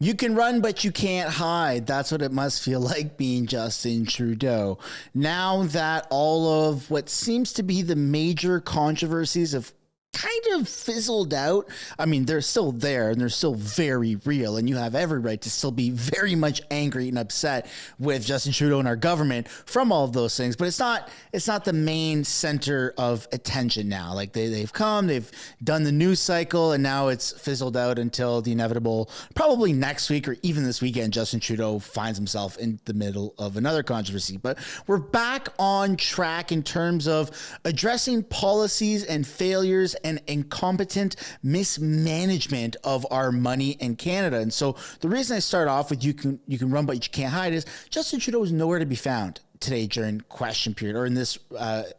You can run, but you can't hide. That's what it must feel like being Justin Trudeau. Now that all of what seems to be the major controversies have kind of fizzled out. I mean, they're still there and they're still very real, and you have every right to still be very much angry and upset with Justin Trudeau and our government from all of those things. But it's not the main center of attention now. Like they've done the news cycle, and now it's fizzled out until the inevitable, probably next week or even this weekend, Justin Trudeau finds himself in the middle of another controversy. But we're back on track in terms of addressing policies and failures and incompetent mismanagement of our money in Canada. And so the reason I start off with you can run but you can't hide is Justin Trudeau is nowhere to be found today during question period, or in this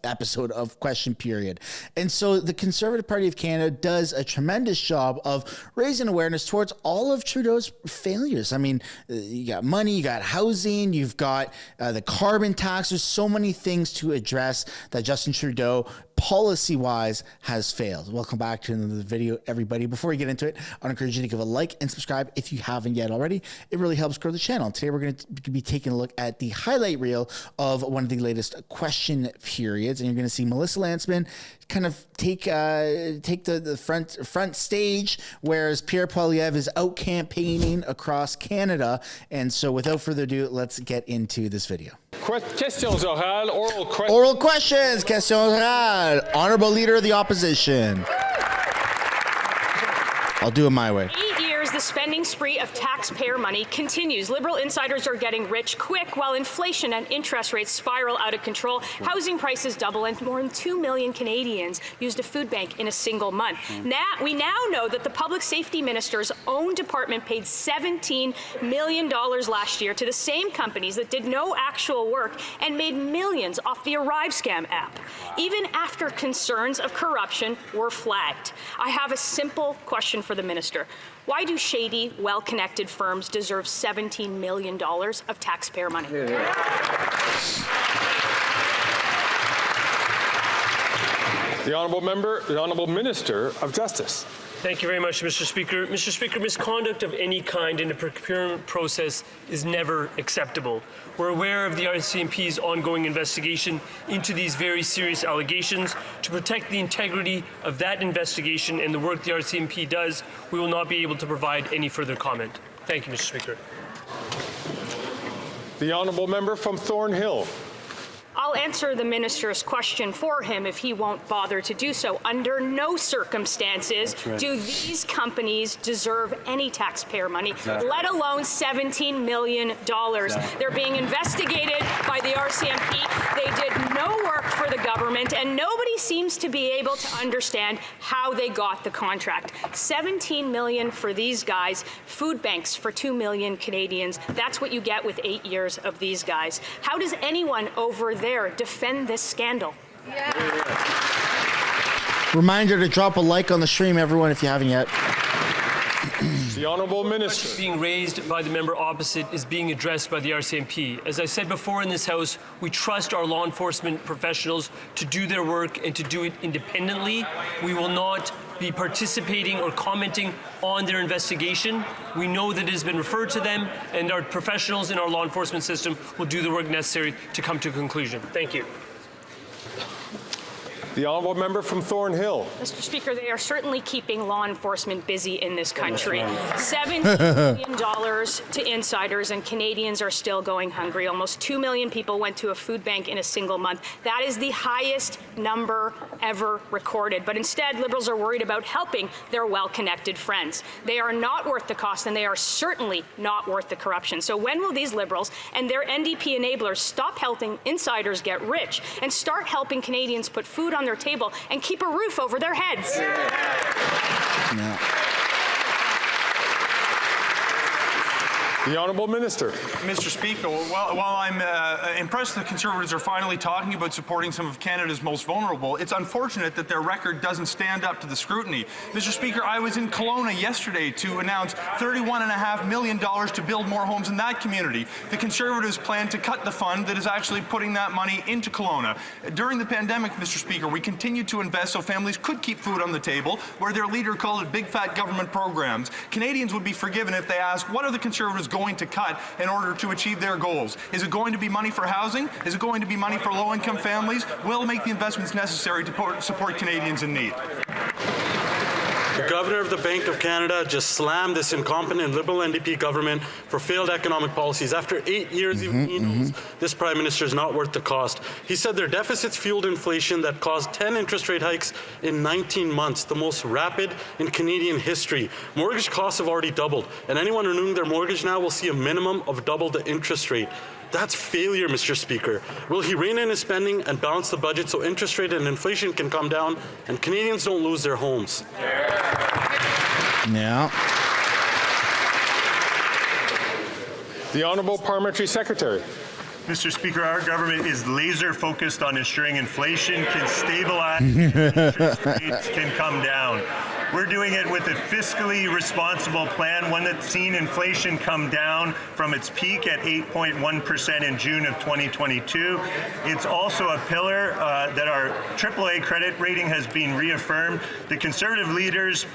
episode of question period. And so the Conservative Party of Canada does a tremendous job of raising awareness towards all of Trudeau's failures. I mean, you got money, you got housing, you've got the carbon tax. There's so many things to address that Justin Trudeau policy-wise has failed. Welcome back to another video, everybody. Before we get into it, I encourage you to give a like and subscribe if you haven't yet already. It really helps grow the channel. Today we're going to be taking a look at the highlight reel of one of the latest question periods, and you're going to see Melissa Lantsman kind of take the front stage, whereas Pierre Poilievre is out campaigning across Canada. And so without further ado, let's get into this video. Questions orales, oral questions. Questions orales. Honorable Leader of the Opposition. I'll do it my way. 8 years, the spending spree of taxpayer money continues. Liberal insiders are getting rich quick while inflation and interest rates spiral out of control. Housing prices double, and more than 2 million Canadians used a food bank in a single month. We now know that the Public Safety Minister's own department paid $17 million last year to the same companies that did no actual work and made millions off the ArriveCan app, even after concerns of corruption were flagged. I have a simple question for the minister. Why do shady, well-connected firms deserve $17 million of taxpayer money? The Honourable Minister of Justice. Thank you very much, Mr. Speaker. Mr. Speaker, misconduct of any kind in the procurement process is never acceptable. We're aware of the RCMP's ongoing investigation into these very serious allegations. To protect the integrity of that investigation and the work the RCMP does, we will not be able to provide any further comment. Thank you, Mr. Speaker. The Honourable Member from Thornhill. I'll answer the minister's question for him if he won't bother to do so. Under no circumstances do these companies deserve any taxpayer money, let alone $17 million. They're being investigated by the RCMP. They did no work for the government, and nobody seems to be able to understand how they got the contract. $17 million for these guys, food banks for 2 million Canadians. That's what you get with 8 years of these guys. How does anyone over there defend this scandal? Reminder to drop a like on the stream, everyone, if you haven't yet. The Honourable Minister. Being raised by the member opposite is being addressed by the RCMP. As I said before in this House, we trust our law enforcement professionals to do their work and to do it independently. We will not be participating or commenting on their investigation. We know that it has been referred to them, and our professionals in our law enforcement system will do the work necessary to come to a conclusion. Thank you. The Honourable Member from Thornhill. Mr. Speaker, they are certainly keeping law enforcement busy in this country. $17 million to insiders, and Canadians are still going hungry. Almost 2 million people went to a food bank in a single month. That is the highest number ever recorded. But instead, Liberals are worried about helping their well-connected friends. They are not worth the cost, and they are certainly not worth the corruption. So when will these Liberals and their NDP enablers stop helping insiders get rich and start helping Canadians put food on their table and keep a roof over their heads? No. The Honourable Minister. Mr. Speaker, while I'm impressed the Conservatives are finally talking about supporting some of Canada's most vulnerable, it's unfortunate that their record doesn't stand up to the scrutiny. Mr. Speaker, I was in Kelowna yesterday to announce $31.5 million to build more homes in that community. The Conservatives plan to cut the fund that is actually putting that money into Kelowna. During the pandemic, Mr. Speaker, we continued to invest so families could keep food on the table, where their leader called it big fat government programs. Canadians would be forgiven if they ask, what are the Conservatives going to cut in order to achieve their goals? Is it going to be money for housing? Is it going to be money for low-income families? We'll make the investments necessary to support Canadians in need. The Governor of the Bank of Canada just slammed this incompetent Liberal NDP government for failed economic policies. After 8 years, even he knows this Prime Minister is not worth the cost. He said their deficits fueled inflation that caused 10 interest rate hikes in 19 months, the most rapid in Canadian history. Mortgage costs have already doubled, and anyone renewing their mortgage now will see a minimum of double the interest rate. That's failure, Mr. Speaker. Will he rein in his spending and balance the budget so interest rate and inflation can come down and Canadians don't lose their homes? Yeah. The Honourable Parliamentary Secretary. Mr. Speaker, our government is laser focused on ensuring inflation can stabilize and interest rates can come down. We're doing it with a fiscally responsible plan, one that's seen inflation come down from its peak at 8.1% in June of 2022. It's also a pillar that our AAA credit rating has been reaffirmed. The Conservative leaders'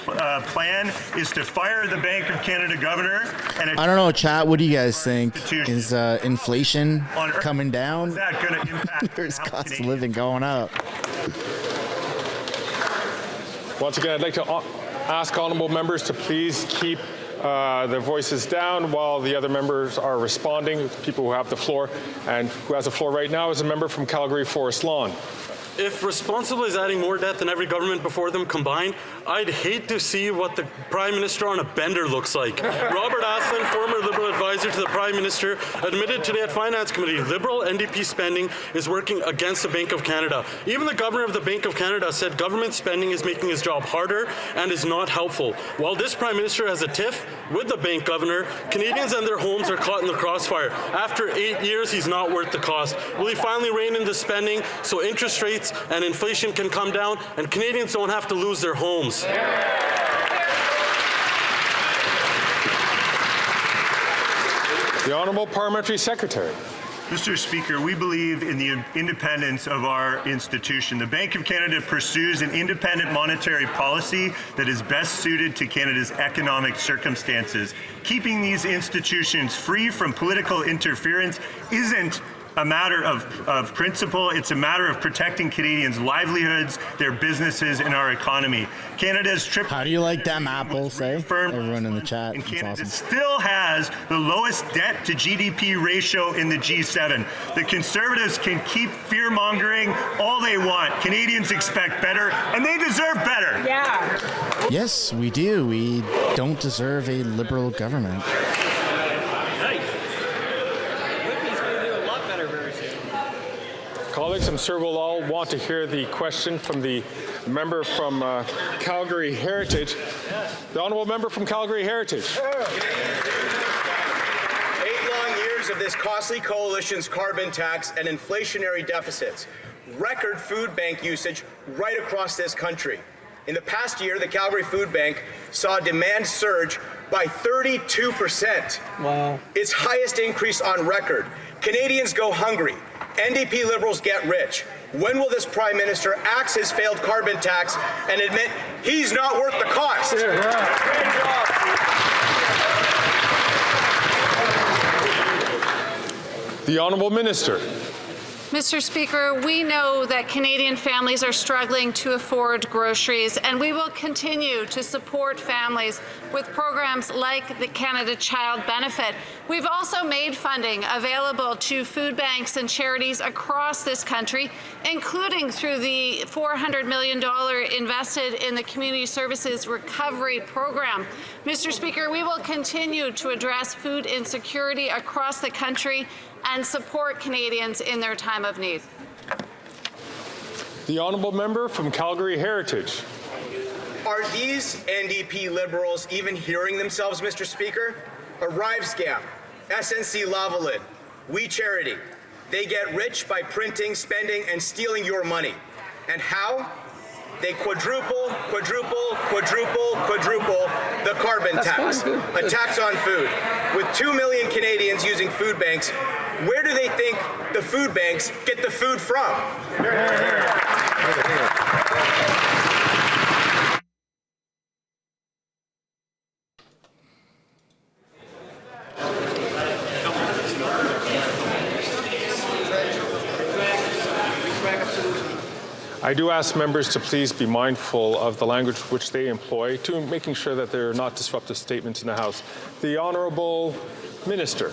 plan is to fire the Bank of Canada governor. And I don't know, chat. What do you guys think? Is inflation coming down? Is that going to impact There's cost of living going up. Once again, I'd like to ask honourable members to please keep their voices down while the other members are responding, people who have the floor. And who has the floor right now is a member from Calgary Forest Lawn. If responsible is adding more debt than every government before them combined, I'd hate to see what the Prime Minister on a bender looks like. Robert Aslan, former Liberal advisor to the Prime Minister, admitted today at Finance Committee Liberal NDP spending is working against the Bank of Canada. Even the Governor of the Bank of Canada said government spending is making his job harder and is not helpful. While this Prime Minister has a tiff with the Bank Governor, Canadians and their homes are caught in the crossfire. After 8 years, he's not worth the cost. Will he finally rein in the spending so interest rates and inflation can come down and Canadians don't have to lose their homes? The Honourable Parliamentary Secretary. Mr. Speaker, we believe in the independence of our institution. The Bank of Canada pursues an independent monetary policy that is best suited to Canada's economic circumstances. Keeping these institutions free from political interference isn't a matter of principle. It's a matter of protecting Canadians' livelihoods, their businesses, and our economy. Canada's triple. How do you like them apples, eh? Everyone in the chat. And It's Canada awesome. still has the lowest debt to GDP ratio in the G7. The Conservatives can keep fear-mongering all they want. Canadians expect better, and they deserve better. Yeah. Yes, we do. We don't deserve a Liberal government. Colleagues, I'm sure we'll all want to hear the question from the member from Calgary Heritage. The Honourable Member from Calgary Heritage. 8 long years of this costly coalition's carbon tax and inflationary deficits. Record food bank usage right across this country. In the past year, the Calgary Food Bank saw demand surge by 32%. Wow. Its highest increase on record. Canadians go hungry. NDP Liberals get rich. When will this Prime Minister axe his failed carbon tax and admit he's not worth the cost? The Honourable Minister. Mr. Speaker, we know that Canadian families are struggling to afford groceries, and we will continue to support families with programs like the Canada Child Benefit. We've also made funding available to food banks and charities across this country, including through the $400 million invested in the Community Services Recovery Program. Mr. Speaker, we will continue to address food insecurity across the country and support Canadians in their time of need. The Honourable Member from Calgary Heritage. Are these NDP Liberals even hearing themselves, Mr. Speaker? ArriveCan, SNC-Lavalin, We Charity. They get rich by printing, spending, and stealing your money. And how? They quadruple the carbon tax, a tax on food. With 2 million Canadians using food banks, where do they think the food banks get the food from? I do ask members to please be mindful of the language which they employ to making sure that there are not disruptive statements in the House. The Honourable Minister.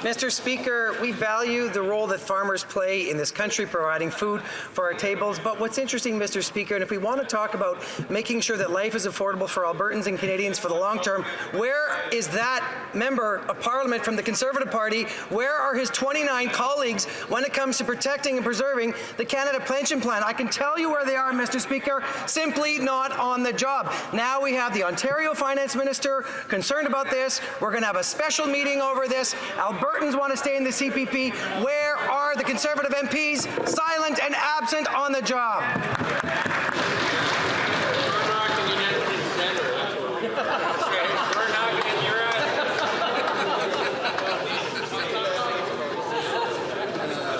Mr. Speaker, we value the role that farmers play in this country providing food for our tables. But what's interesting, Mr. Speaker, and if we want to talk about making sure that life is affordable for Albertans and Canadians for the long term, where is that member of Parliament from the Conservative Party? Where are his 29 colleagues when it comes to protecting and preserving the Canada Pension Plan? I can tell you where they are, Mr. Speaker, simply not on the job. Now we have the Ontario Finance Minister concerned about this. We're going to have a special meeting over this. Albertans want to stay in the CPP. Where are the Conservative MPs? Silent and absent on the job.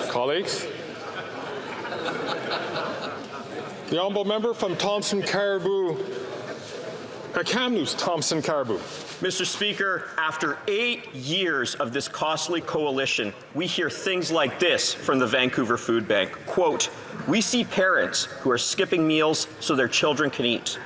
Colleagues. The honourable member from Kamloops, Thompson Caribou. Mr. Speaker, after 8 years of this costly coalition, we hear things like this from the Vancouver Food Bank. Quote, we see parents who are skipping meals so their children can eat.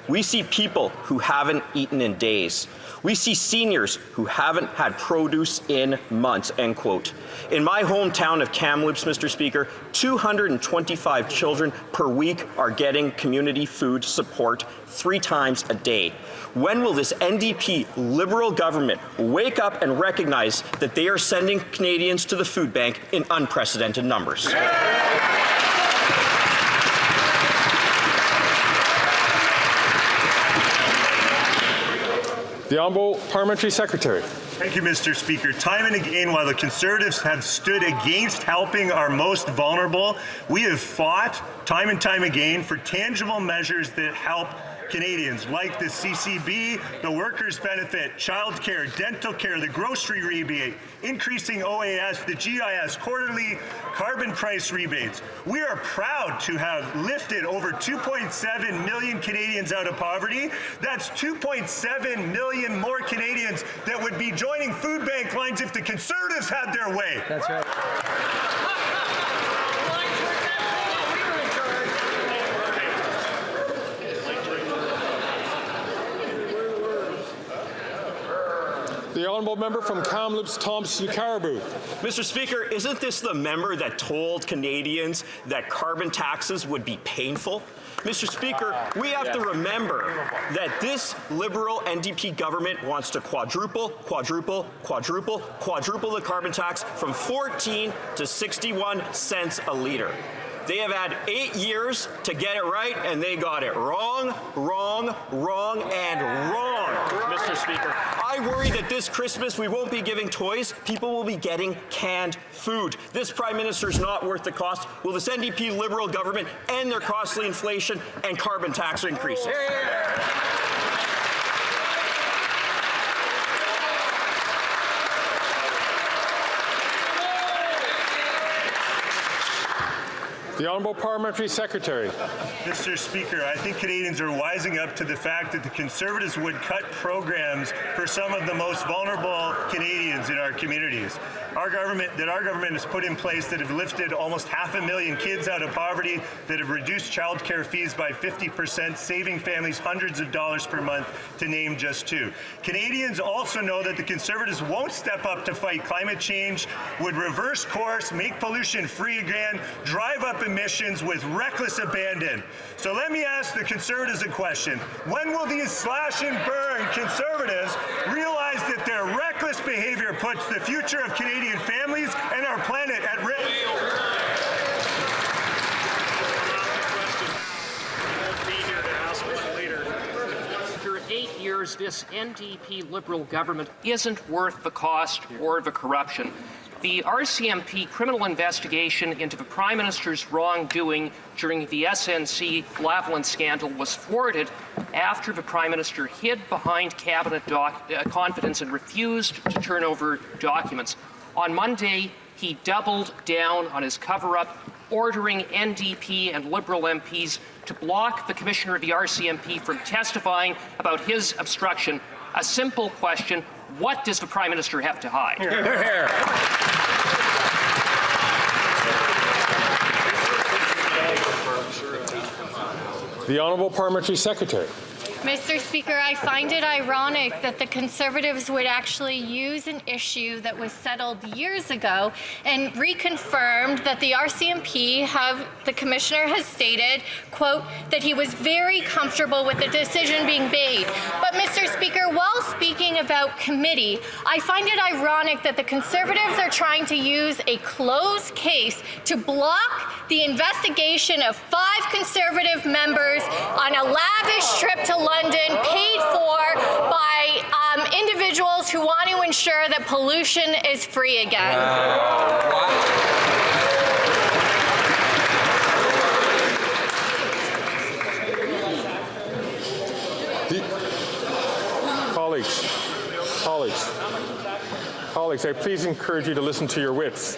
We see people who haven't eaten in days. We see seniors who haven't had produce in months, end quote. In my hometown of Kamloops, Mr. Speaker, 225 children per week are getting community food support 3 times a day. When will this NDP Liberal government wake up and recognize that they are sending Canadians to the food bank in unprecedented numbers? The Honourable Parliamentary Secretary. Thank you, Mr. Speaker. Time and again, while the Conservatives have stood against helping our most vulnerable, we have fought time and time again for tangible measures that help Canadians, like the CCB, the workers' benefit, childcare, dental care, the grocery rebate, increasing OAS, the GIS, quarterly carbon price rebates. We are proud to have lifted over 2.7 million Canadians out of poverty. That's 2.7 million more Canadians that would be joining food bank lines if the Conservatives had their way. That's right. The honourable member from Kamloops, Thompson Caribou. Mr. Speaker, isn't this the member that told Canadians that carbon taxes would be painful? Mr. Speaker, we have to remember that this Liberal NDP government wants to quadruple the carbon tax from 14 to 61 cents a litre. They have had 8 years to get it right, and they got it wrong, and wrong, Mr. Speaker. I worry that this Christmas we won't be giving toys. People will be getting canned food. This Prime Minister is not worth the cost. Will this NDP Liberal government end their costly inflation and carbon tax increases? The Honourable Parliamentary Secretary. Mr. Speaker, I think Canadians are wising up to the fact that the Conservatives would cut programs for some of the most vulnerable Canadians in our communities. Our government has put in place that have lifted almost 500,000 kids out of poverty, that have reduced childcare fees by 50%, saving families hundreds of dollars per month, to name just 2. Canadians also know that the Conservatives won't step up to fight climate change, would reverse course, make pollution free again, drive up emissions with reckless abandon. So let me ask the Conservatives a question. When will these slash and burn Conservatives realize that their reckless behavior puts the future of Canadian families and our planet at risk? After 8 years members, this NDP Liberal government isn't worth the cost or the corruption. The RCMP criminal investigation into the Prime Minister's wrongdoing during the SNC-Lavalin scandal was thwarted after the Prime Minister hid behind cabinet confidence and refused to turn over documents. On Monday, he doubled down on his cover-up, ordering NDP and Liberal MPs to block the Commissioner of the RCMP from testifying about his obstruction. A simple question: what does the Prime Minister have to hide? The Honourable Parliamentary Secretary. Mr. Speaker, I find it ironic that the Conservatives would actually use an issue that was settled years ago and reconfirmed that the RCMP the Commissioner has stated, quote, that he was very comfortable with the decision being made. But, Mr. Speaker, while speaking about committee, I find it ironic that the Conservatives are trying to use a closed case to block the investigation of 5 Conservative members on a lavish trip to London paid for by individuals who want to ensure that pollution is free again. Colleagues, I please encourage you to listen to your wits.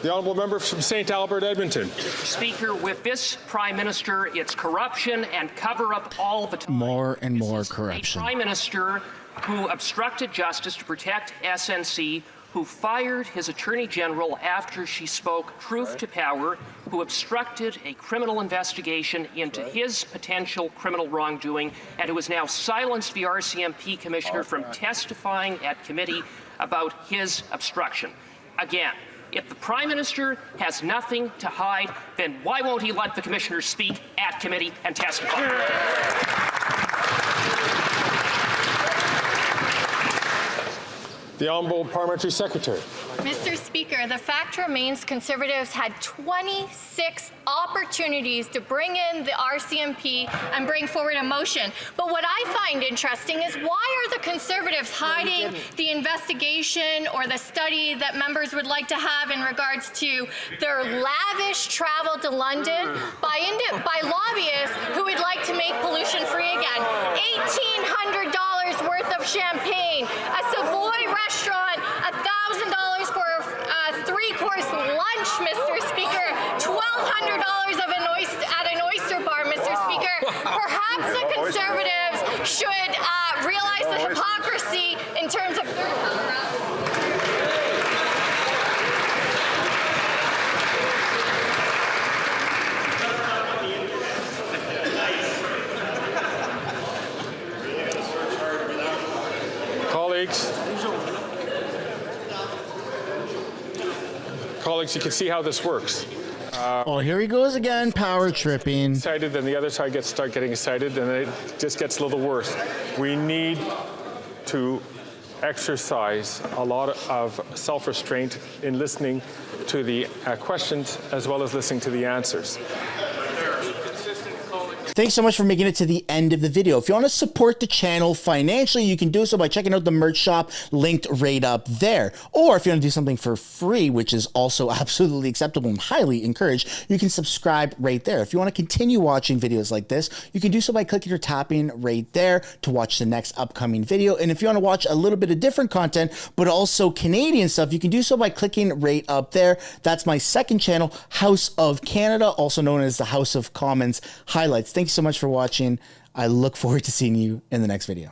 The Honourable Member from St. Albert, Edmonton. Speaker, with this Prime Minister, it's corruption and cover-up all the time. More and more corruption. A Prime Minister who obstructed justice to protect SNC, who fired his Attorney General after she spoke truth to power, who obstructed a criminal investigation into his potential criminal wrongdoing, and who has now silenced the RCMP Commissioner from testifying at committee about his obstruction. Again, if the Prime Minister has nothing to hide, then why won't he let the Commissioner speak at committee and testify? The Honourable Parliamentary Secretary. Mr. Speaker, the fact remains Conservatives had 26 opportunities to bring in the RCMP and bring forward a motion. But what I find interesting is, why are the Conservatives hiding the investigation or the study that members would like to have in regards to their lavish travel to London by lobbyists who would like to make pollution free again? $1,800 worth of champagne, a Savoy restaurant, $1,000 for a 3-course lunch, Mr. Speaker, $1,200 at an oyster bar, Mr. Speaker. Perhaps the Conservatives should realize the hypocrisy in terms of their cover-up. Colleagues, you can see how this works. Oh, here he goes again, power tripping. Excited, then the other side start getting excited, and it just gets a little worse. We need to exercise a lot of self-restraint in listening to the questions as well as listening to the answers. Thanks so much for making it to the end of the video. If you want to support the channel financially, you can do so by checking out the merch shop linked right up there. Or if you want to do something for free, which is also absolutely acceptable and highly encouraged, you can subscribe right there. If you want to continue watching videos like this, you can do so by clicking or tapping right there to watch the next upcoming video. And if you want to watch a little bit of different content, but also Canadian stuff, you can do so by clicking right up there. That's my second channel, House of Canada, also known as the House of Commons Highlights. Thanks so much for watching. I look forward to seeing you in the next video.